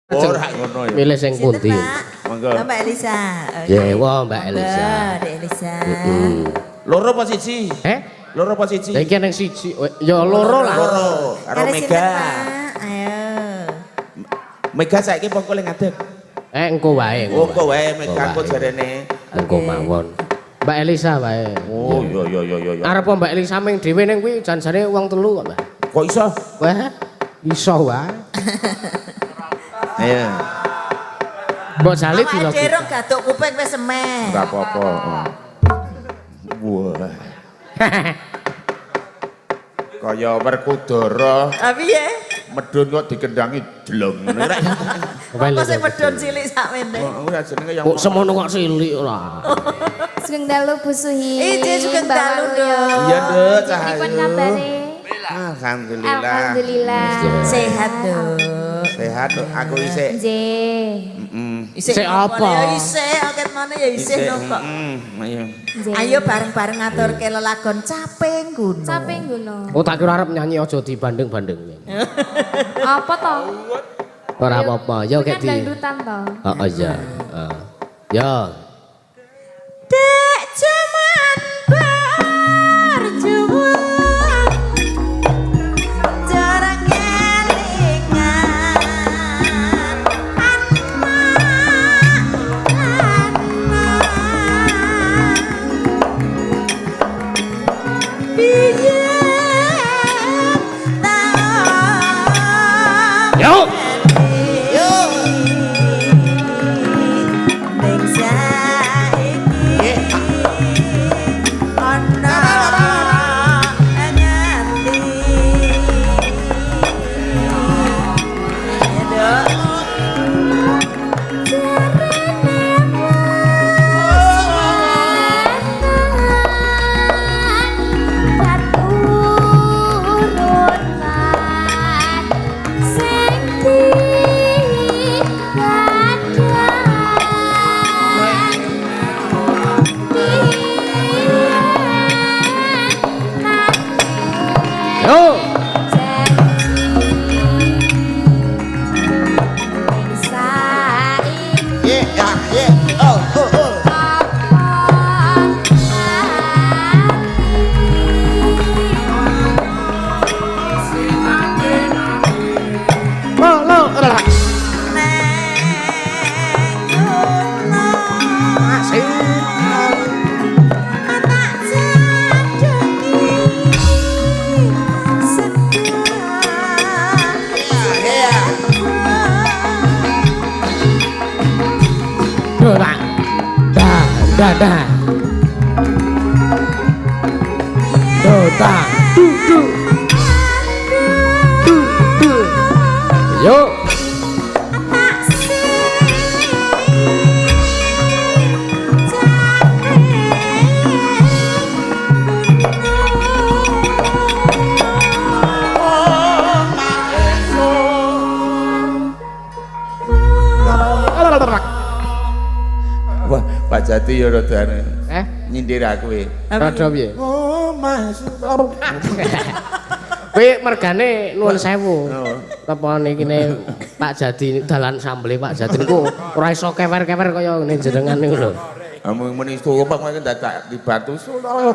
Ora ngono ya. Milih sing pundi? Monggo. Mbak Elisa. Ya, wah Mbak Elisa. Mbak Elisa. Loro apa siji? Loro apa siji? Ya iki ning siji. Ya loro lah. Loro karo Kali Mega. sinten, Pak? Ayo. Mega saiki pokoknya ngadeg. Engko wae. Engko wae Mega engko jarene. Engko mawon. Mbak Elisa wae. Oh iya. Arep Mbak Elisa ming dhewe ning kuwi jan-jane wong telu kok, Mbak. Kok iso? Wah, iso wae. Ayo. Mbok Jali Awake dilok. dhewe gatuk kuping wis semeh. Enggak apa-apa. Wah. Kaya Werkudara. Piye? Medun kok dikendangi jeleng. Apa sing medun cilik sakmene? Ora jenenge yang Kok semono kok cilik ora. Sugeng dalu Bu Suhi. Iki sugeng dalu, Nduk. Iya, Nduk, Cahayu. Pripun kabare? Alhamdulillah. Alhamdulillah. Sehat, Nduk. Sehat aku isih. Nggih. Isih apa? Ya isih, aket mana ya isih kok. Ayo. Nggih. Ayo bareng-bareng ngaturke lelagon Caping Gunung. Caping Gunung. Oh tak kira arep nyanyi aja dibanding-banding. Apa to? Ora apa-apa, ya kayak Kan di. dangdutan to. Heeh iya. Ya. Dek jaman berjuang jarang kelingan piye tahu Yo. ning saiki ana nganti ya dok Yo. Lo. Dah. Yo. Wah, Pak Jati ya rada nyindir aku e. Rada piye? Oh, Mas. Kowe mergane nuwun sewu. Apa nikine Pak Jadi dalan sambele Pak Jadi niku ora iso kewer-kewer kaya ngene jenengan niku lho. Amung meni sumpah mengko dadak dibantu solo.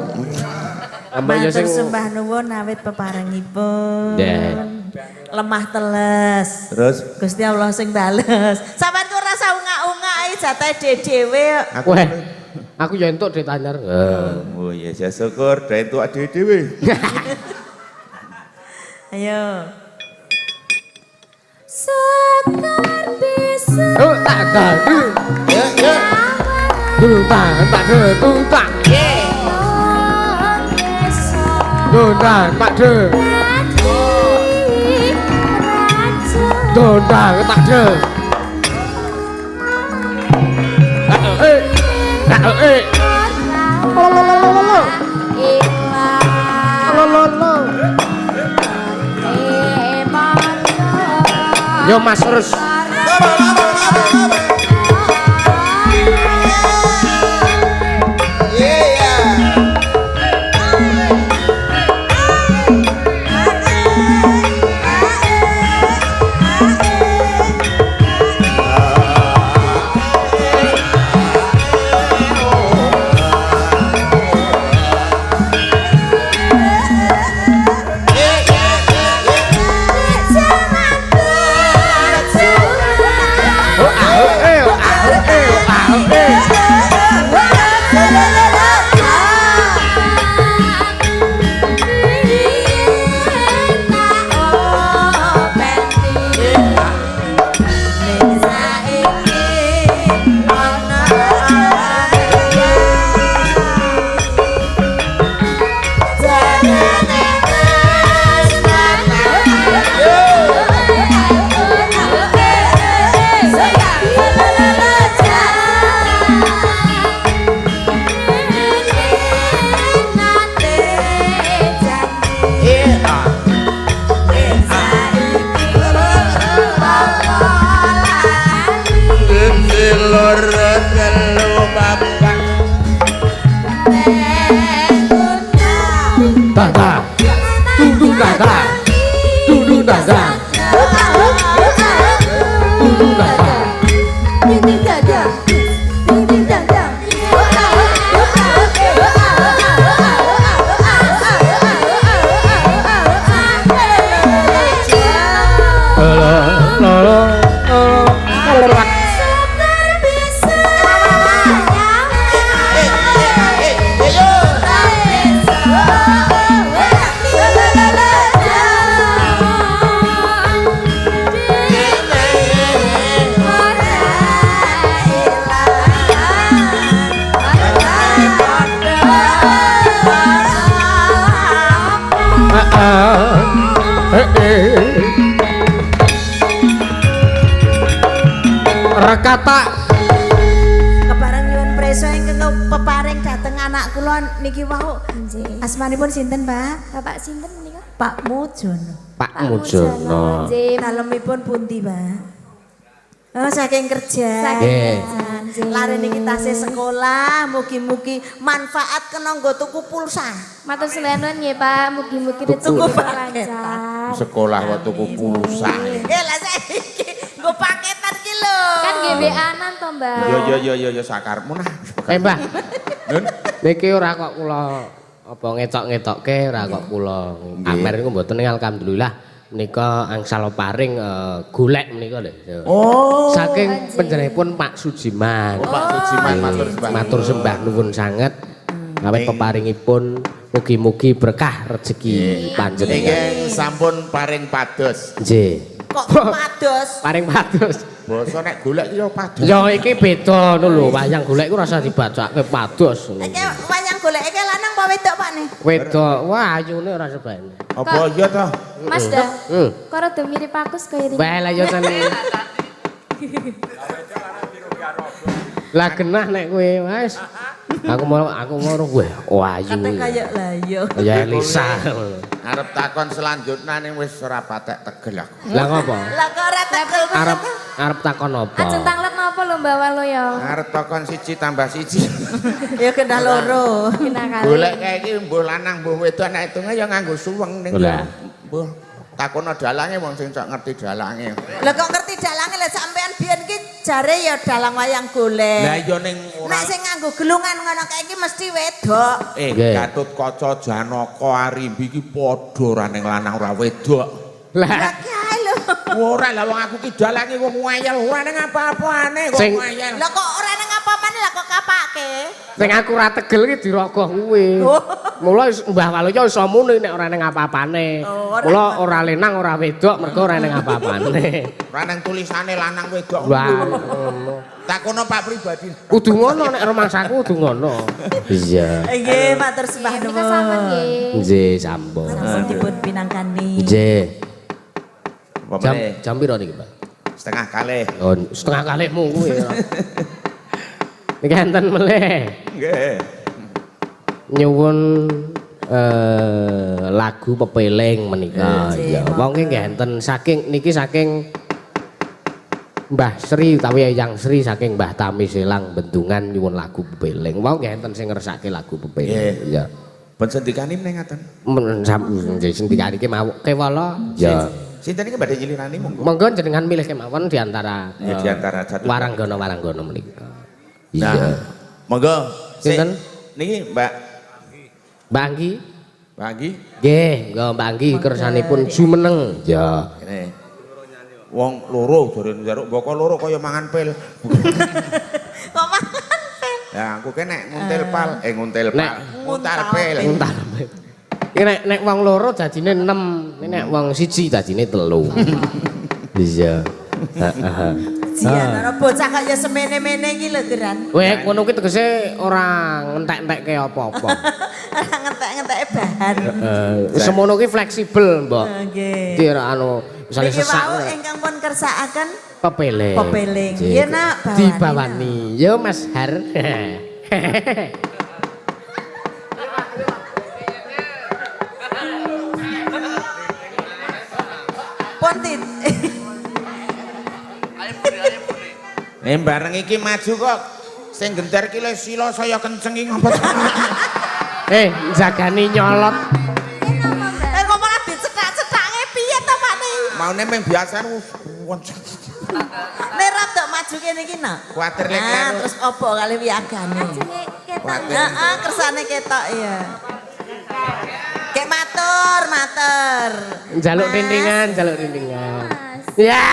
Ambek ya sing Matur sembah nuwun awit peparengipun. Nggih. Lemah teles. Terus Gusti Allah sing bales. Sampeyan kok rasa ungak-ungak ae jatahe dhewe kok. aku ya entuk duit anyar. oh ya syukur da entuk dhewe. Ayo. Sekar bisa. Oh tak dadu. Ya. Tak de tak. Tak de. Tak de. Yo Mas terus. rekata Kebareng nyuwun preso ingkang peparing dhateng anak kula niki wau. Asmanipun sinten, Mbak? Bapak sinten menika? Pak Mujono. Pak Mujono. Nggih. Dalemipun pundi, Mbak? Oh, saking kerja. Nggih. Lare niki tasih sekolah, mugi-mugi manfaat kena nggo tuku pulsa. Matur suwun nggih Pak, mugi-mugi Tuku rezeki paket. lancar. Sekolah kok tuku pulsa. Lah saiki nggo paketan ki lho. Kan GBA-an to, Mbak. Yo sakarmu nah. Mbah. Nun. Niki ora kok kula apa ngetok-ngetokke ora kok kula. Amer niku mboten ning alhamdulillah menika angsal paring golek menika lho. Oh. Saking panjenenganipun Pak Sujiman. Oh, Pak Sujiman matur sembah. Matur sembah nuwun sanget. Awit peparingipun mugi-mugi berkah rezeki panjenengan. Nggih sampun paring pados. Nggih. Kok pados? Paring pados. Basa nek golek ki yo pados. Ya iki beda ngono lho, wayang golek iku rasa dibacake pados. Iki wayang golek iki lanang apa wedok, Pak nih? Wedok, wah ayune ora sebane. Apa iya to? Mas dah. Hmm. Kok rada mirip aku kaya ini. Bae lah yo ten. Lah genah nek kowe wis. Aku mau kowe. Wah ayu. Kate kaya lah yo. Ya Elisa. Arep takon selanjutnya ning wis ora patek tegel aku. Lah ngopo? Lah kok ora tegel Arep takon apa? Ajeng tanglet napa lho Mbak Walo ya? Arep takon 1 tambah 1. Ya kendah loro. Kena kali. Golek kae iki mbuh lanang mbuh wedok nek hitunge ya nganggo suweng ning. Lah. Mbuh takono dalange wong sing sok ngerti dalange. Lah kok ngerti dalange lah sampean biyen ki jare ya dalang wayang golek. Lah iya ning ora Nek sing nganggo gelungan ngono kae iki mesti wedok. Nggih. Gatut Kaca Janaka Arimbi iki padha ora ning lanang ora wedok. Lah Lah kae lho. Ora lah wong aku ki dalange wong ngayal ora ning apa-apane kok Sing- ngayal. Lah kok ora ning apa-apane lah kok kapake. sing aku ora tegel iki dirogoh kuwi. Mula Mbah Waluyo iso muni nek ora ning apa-apane. Oh, ora. Mula ora lenang ora wedok mergo ora ning apa-apane. Ora ning tulisane lanang wedok. Wah, ngono. Takono Pak pribadi. Kudu ngono nek rumangsaku kudu ngono. Iya. Nggih, matur sembah Nika sampun nuwun. nggih. Nggih, sampun. Sampun dipun pinangkani. Nggih. Apa Jam meneh? jam piro niki, Pak? Setengah kalih. Oh, setengah kalihmu kuwi. Niki enten meleh. Nggih. Nyuwun lagu pepeling menika. Ya, wong nggih enten saking niki saking Mbah Sri utawi Eyang Sri saking Mbah Tami Selang Bendungan nyuwun lagu pepeling. Wong nggih enten sing ngersake lagu pepeling. Ya. Ben sendikane meneh ngaten. Sendikane iki mau kewala. Ya. Sinten iki badhe nyilirani monggo. Monggo jenengan milih kemawon di antara Ya di antara satu. waranggana-waranggana menika. Nah, Iya. monggo. Sinten? Niki Mbak Mbak Anggi. Pagi. Nggih, nggo Mbak Anggi kersanipun jumeneng. Ya. Ngene. Wong loro jare njaruk boko loro kaya mangan pil. Kok mangan pil? Ya aku ke nek nguntil pal, nguntil Nek pal, nguntal pil. Entar. Iki nek wong loro dadine 6, nek wong siji dadine 3. Iya. Heeh. Jian ora bocah kaya semene-mene iki lho, Geran. Weh, ngono kuwi tegese ora ngentek-entekke apa-apa. Ora ngentek-ngenteke bahan. Semono ki fleksibel, Mbok. Nggih. Ki ora anu misale Niki sesak. wau ingkang pun kersakaken Pepeling. Pepeling. Cik. Ya, Nak, bawani, Dibawani. Yo Mas Har. Pontit. Bareng iki maju kok sing genter ki le sila saya kenceng iki ngopo. Jagani nyolot. Kok malah dicetak-cetakne piye to, Pak Ni? Maune mung biasa Nek rada maju kene iki, Nak. kuatir lek Nah, terus opo kali wiyagane? Jenenge ketok. Heeh, kersane ketok ya. Kek matur, matur. Jaluk Mas. rindingan, jaluk rindingan. Mas. Ya.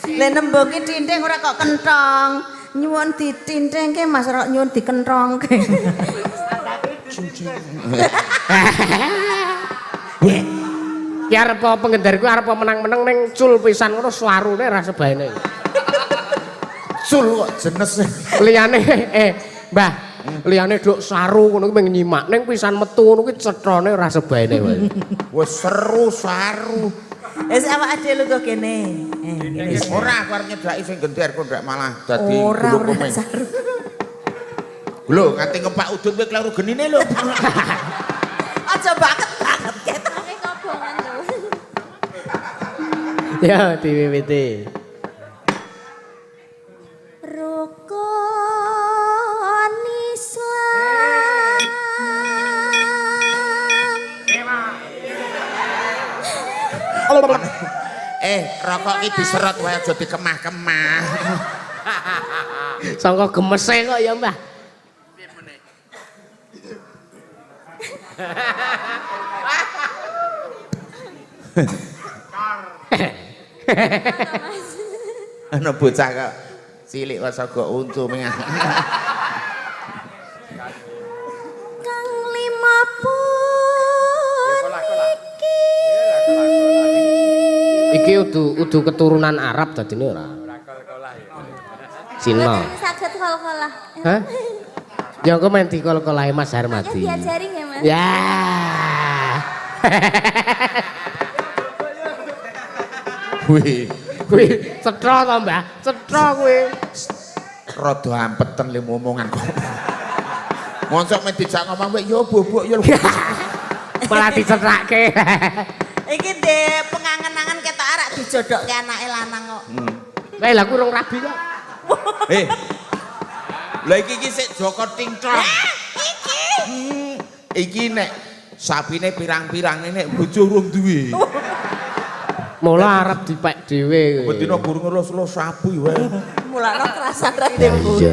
Le nembungi tinting ora kok kentong. Nyuwun ditintingke Mas ora nyuwun dikentongke. Ki arep pengendariku arep menang-menang ning cul pisan ngono suarune ra sebaene. sul kok jenes. Liyane Mbah, liyane nduk saru ngono ki mung nyimak ning pisan metu ngono ki cetrone ora sebaene wae. Wis seru saru. Wis awak ade lu kok kene. Kene. Ora aku arep nyedaki sing genter kok ndak malah dadi Ora gulung komen. Lho, nganti ngempak udut kowe kleru genine lho. Aja banget ketok. Tapi kobongan lho. Ya diwiwiti. Rukun Islam. Rokok iki diserot wae aja dikemah-kemah. Sangka gemese kok ya, Mbah. Ana bocah kok cilik wae saka untu mengah. Kang 50 Iki udu keturunan Arab dadine ora. Cina. Saged kol-kolah. Hah? Ya engko men dikol-kolahe Mas Harmadi. Diajari nggih, Mas? Ya. Wih, Kuwi cetha to, Mbah? Cetha kuwi. rada ampeten le omongan kok. Monsok men dijak ngomong wae yo bobok yo. Malah dicethake. Iki ndek pengangen-angen ketok arek dijodokke anake lanang kok. Lah lha kurang rabi kok. Lah iki sik Joko Tingklong. Iki nek sapine pirang-pirang nek bojo urung duwe. Mula arep dipek dhewe kowe. Bendina burung ngelus-elus sapi wae. Mulane kerasan ra ndek bojo.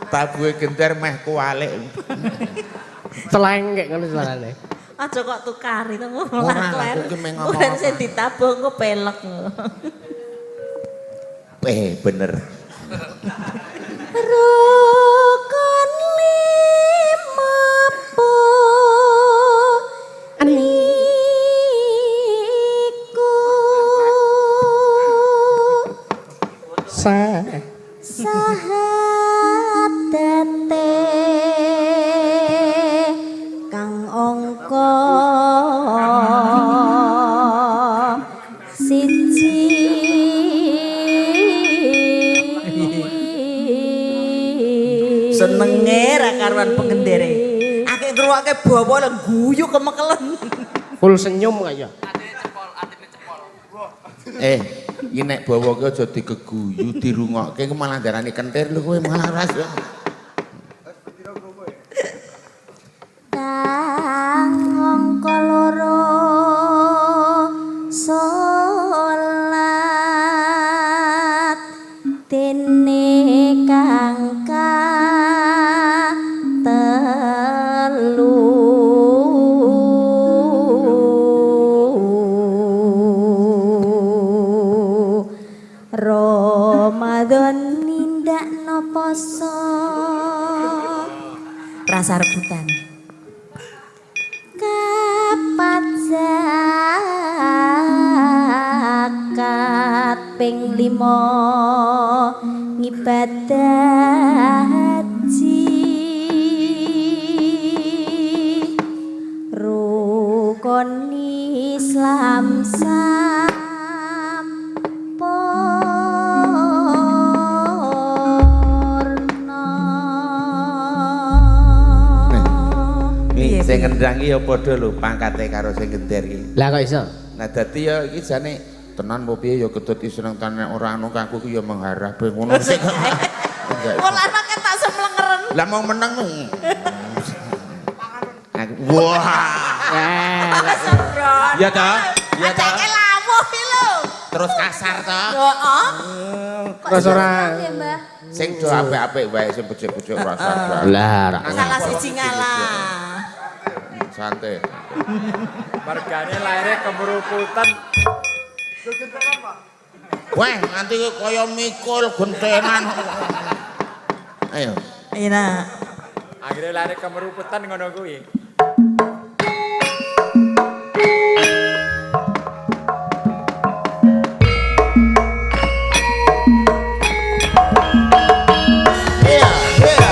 Tabuhe genter meh kualik. Celeng kayak ngono suarane. Aja kok tukari to Ora, aku ki meh ngomong Bukan apa. sing ditabuh engko pelek. Bener. Rukun 50 niku sahadate kang angka siji senenge ra karuan pengendere akeh ngrungokne bawa lho guyu kemekelen Full senyum kaya. Iki nek bawa ki aja digeguyu, dirungokke ku malah darani kentir lho kowe malah ras. Kang angka loro salat dene kang telu Ramadan nindakno poso rasa rebutan kapat zakat ping 5 ngibadah haji rukun Islam Sing ngendang iki ya padha lho pangkate karo sing genter iki. Lah kok iso? Nah dadi ya iki jane tenan apa piye ya ketut seneng tenan ora anu aku ki ya mengharap ngono sik. Ora nek tak semlengeren. Lah mau meneng. Wah. Ya ta? Ya ta? Lawuh iki lho. Terus kasar ta? Heeh. Terus ora Ya, Mbah. Sing do apik-apik wae sing becik-becik rasa. lah Salah siji ngalah. Santai. Margane laire kemeruputan. Weh, nanti kaya mikul gentenan. Ayo. Iya nak. Akhirnya laire kemeruputan ngono kuwi. Iya, iya.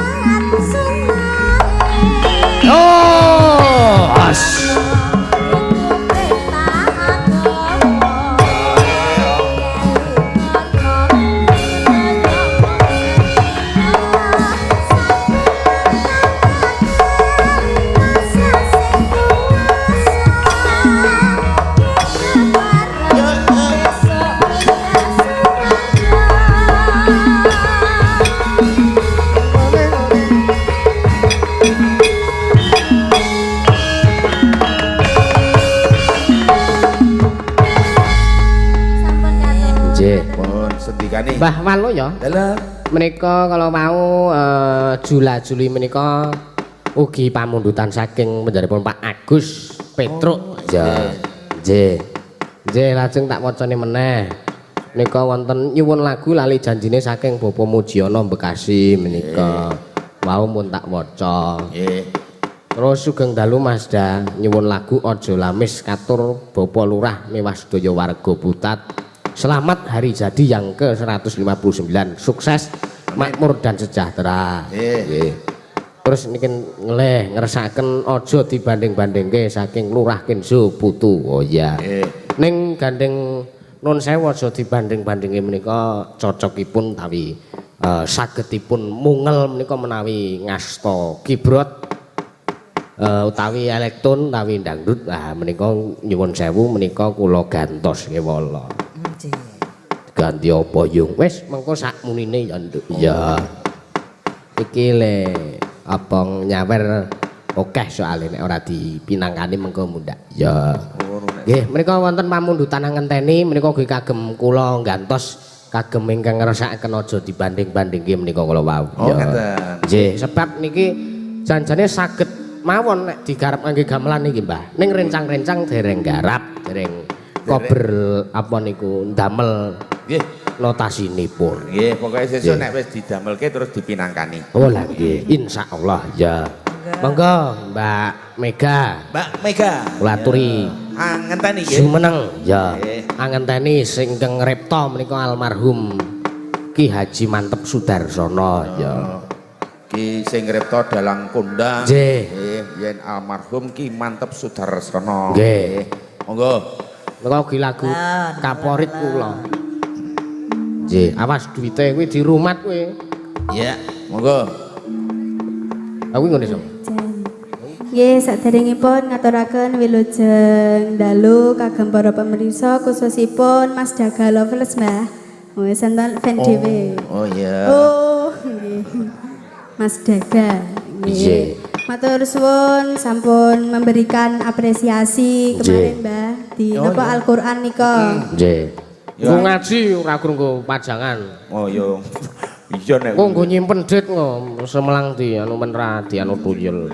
Salat sunat Mbah Walu ya. Dalam. Menika kalau mau Jula-juli menika ugi pamundutan saking penjaripun Pak Agus Petruk. Ya. Nggih. Nggih, lajeng tak wacane meneh. Menika wonten nyuwun lagu lali janjine saking Bapak Mujiono Bekasi menika. Wau mun tak waca. Nggih. Terus sugeng dalu Masda nyuwun lagu Aja Lamis katur Bapak Lurah miwah sedaya warga Butat. Selamat hari jadi yang ke-159. Sukses, makmur dan sejahtera. Nggih. Terus niki ngeleh ngersakaken aja dibanding-bandingke saking Lurah Kenzo Putu. Oh iya. Ning gandeng Nun sewu aja dibanding-bandingi menika cocokipun tawi sagedipun mungel menika menawi ngasta kibrot utawi elektron utawi dangdut. Nah menika nyuwun sewu menika kula gantos kewala. Ganti apa yung wis mengko sakmunine ya nduk. Ya. Iki le apa nyawer akeh soalé nek ora dipinangkani mengko mundak. Ya. Nggih, menika wonten pamundutan ngenteni menika nggih kagem kula gantos kagem ingkang ngrasakaken aja dibanding-bandingke menika kula wau. Oh, ngoten. Nggih, sebab niki janjane saged mawon nek digarap kangge gamelan niki, Mbah. Ning rencang-rencang dereng garap, dereng kober apa niku ndamel Nggih. notasinipun. Nggih, pokoke sesuk nek wis didamelke terus dipinangkani. Oh lah nggih, insyaallah ya. Monggo Mbak Mega. Mbak Mega. Kula aturi Ngenteni nggih. jumeneng ya. Nggih. Angenteni sing keng repta menika almarhum Ki Haji Mantep Sudarsono ya. Ki sing repta dalang kondang. Nggih. Yen almarhum Ki Mantep Sudarsono. Nggih. Monggo. Menika ugi lagu favorit kula. Nggih, awas duwite kuwi dirumat kuwi. Ya, monggo. Aku ngene song. Nggih, saderengipun ngaturaken wilujeng dalu kagem para pamirsa khususipun Mas Daga Lovers, Mbah. Wis enten fan dhewe. Oh iya. Oh, nggih. Mas Daga. Nggih. Matur suwun sampun memberikan apresiasi kemarin, Mbah, di napa Al-Qur'an nika. Nggih. Ku ngaji ora krungu pajangan. Oh iya. Iya nek. Kok nggo nyimpen dit kok semelang di anu menra di anu tuyul.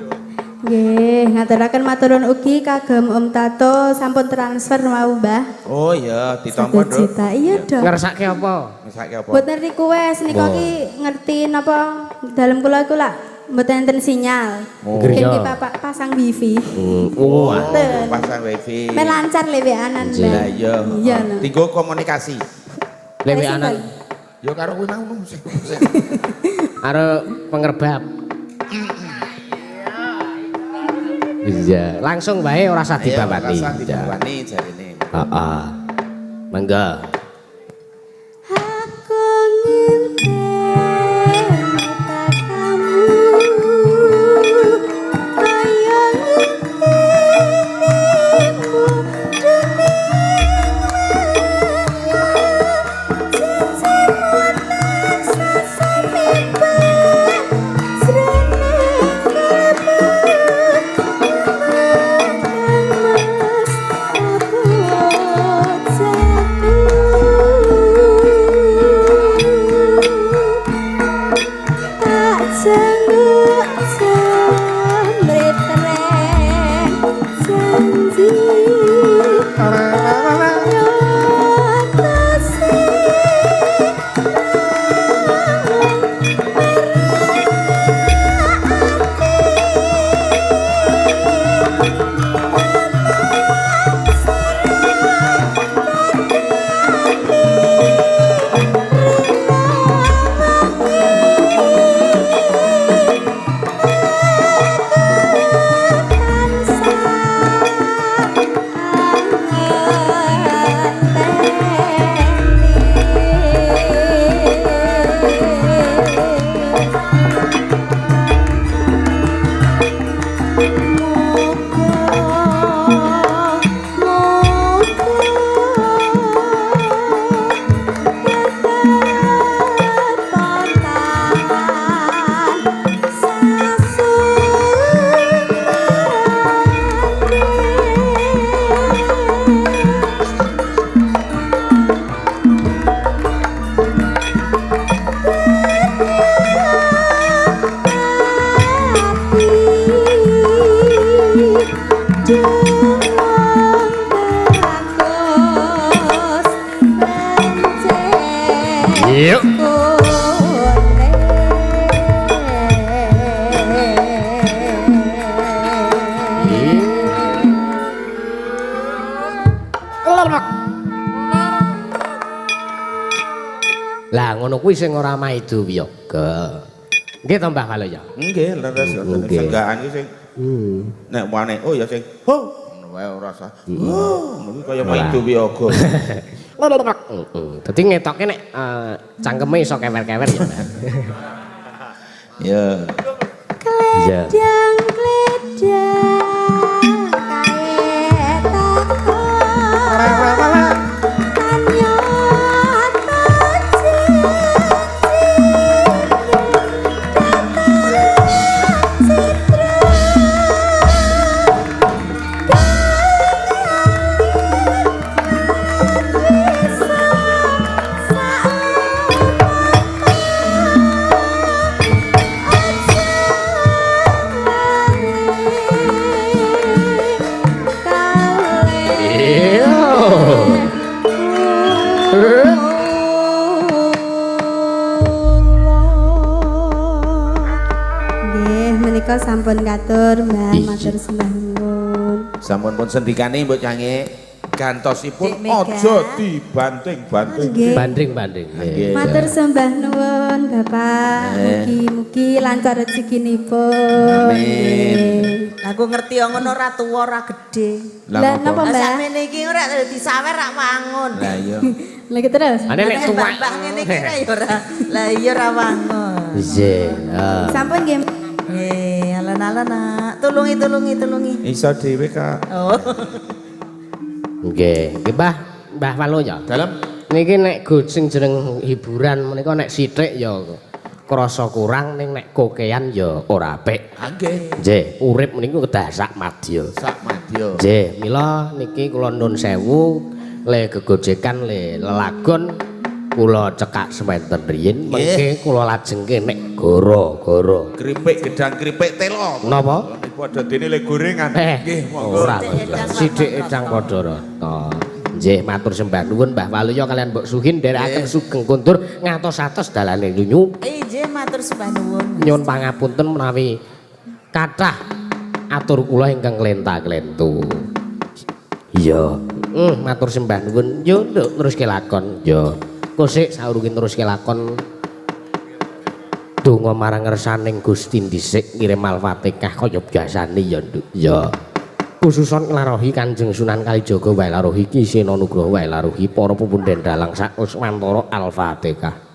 Nggih, ngaturaken maturun ugi kagem Om Tato sampun transfer mau, Mbah. Oh iya, ditampa, 1 juta. Iya, Dok. Ngersake apa? Ngesake apa? Mboten request nika ki ngerti napa dalem kula iku lak mboten enten sinyal. Mungkin ki Bapak pasang wifi. Oh, Mboten. pasang wifi. Men lancar leweanan, Mbah. Lah iya. Iya, lho. Tinggo komunikasi. Leweanan Ya karo kuwi mau sing. karo pengerbab. Iya, langsung bae ora usah dibawani. Ora usah dibawani jarine. Heeh. Mangga. Aku ngimpi kamu kaya ngimpimu ngono kuwi sing ora maido wiyaga. Nggih to Mbah Waluyo? Nggih, leres senggaan iki sing nek wane oh ya sing ho ngono wae ora usah. Ngono kaya maido wiyaga. Dadi ngetoke nek cangkeme iso kewer-kewer ya. Ya. Kledang kledang kae takon sampun katur Mbah matur sembah nuwun. Sampun pun sendikane Mbok Cange gantosipun aja dibanting-banting. Banding-banding. Matur sembah nuwun Bapak. Mugi-mugi lancar rezekinipun. Amin. Aku ngerti ngono ora tuwa ora gedhe. Lah napa Mbah? Sakmene iki ora disawer rak wangun. Lah iya. Lagi terus. Ane nek tuwa. Mbak ngene iki ya ora. Lah iya ora wangun. Sampun nggih. Alon-alon nak. Tulungi. Iso dhewe Kak. Oh. Nggih, Mbah Waluyo. Dalem Niki nek sing jeneng hiburan menika nek sithik ya krasa kurang ning nek kokean ya ora apik. nggih. Nggih, urip meniku kedah sak madya. Sak madya. Nggih, mila niki kula nuwun sewu le gegojekan le lelagon kula cekak semanten riyin mengke kula lajengke nek goro-goro. Kripik gedang kripik telo. Napa? Niku ada dene le gorengan. Nggih, monggo. Ora sithik edang padha rata. Nggih, matur sembah nuwun Mbah Waluyo kalian Mbok Suhin nderekaken sugeng kuntur ngantos-atos dalane nyunyu. Nggih, matur sembah nuwun. Nyuwun pangapunten menawi kathah atur kula ingkang klenta-klentu. Iya, matur sembah nuwun. Yo nduk teruske lakon. Yo. Kosik saurunge teruske lakon. Donga marang ngersaning Gusti dhisik ngirim Al-Fatihah kaya biasane ya nduk. Ya. Khususon nglarohi Kanjeng Sunan Kalijaga wae larohi Ki Sena Nugraha wae larohi para pepundhen dalang sak Usmantara Al-Fatihah.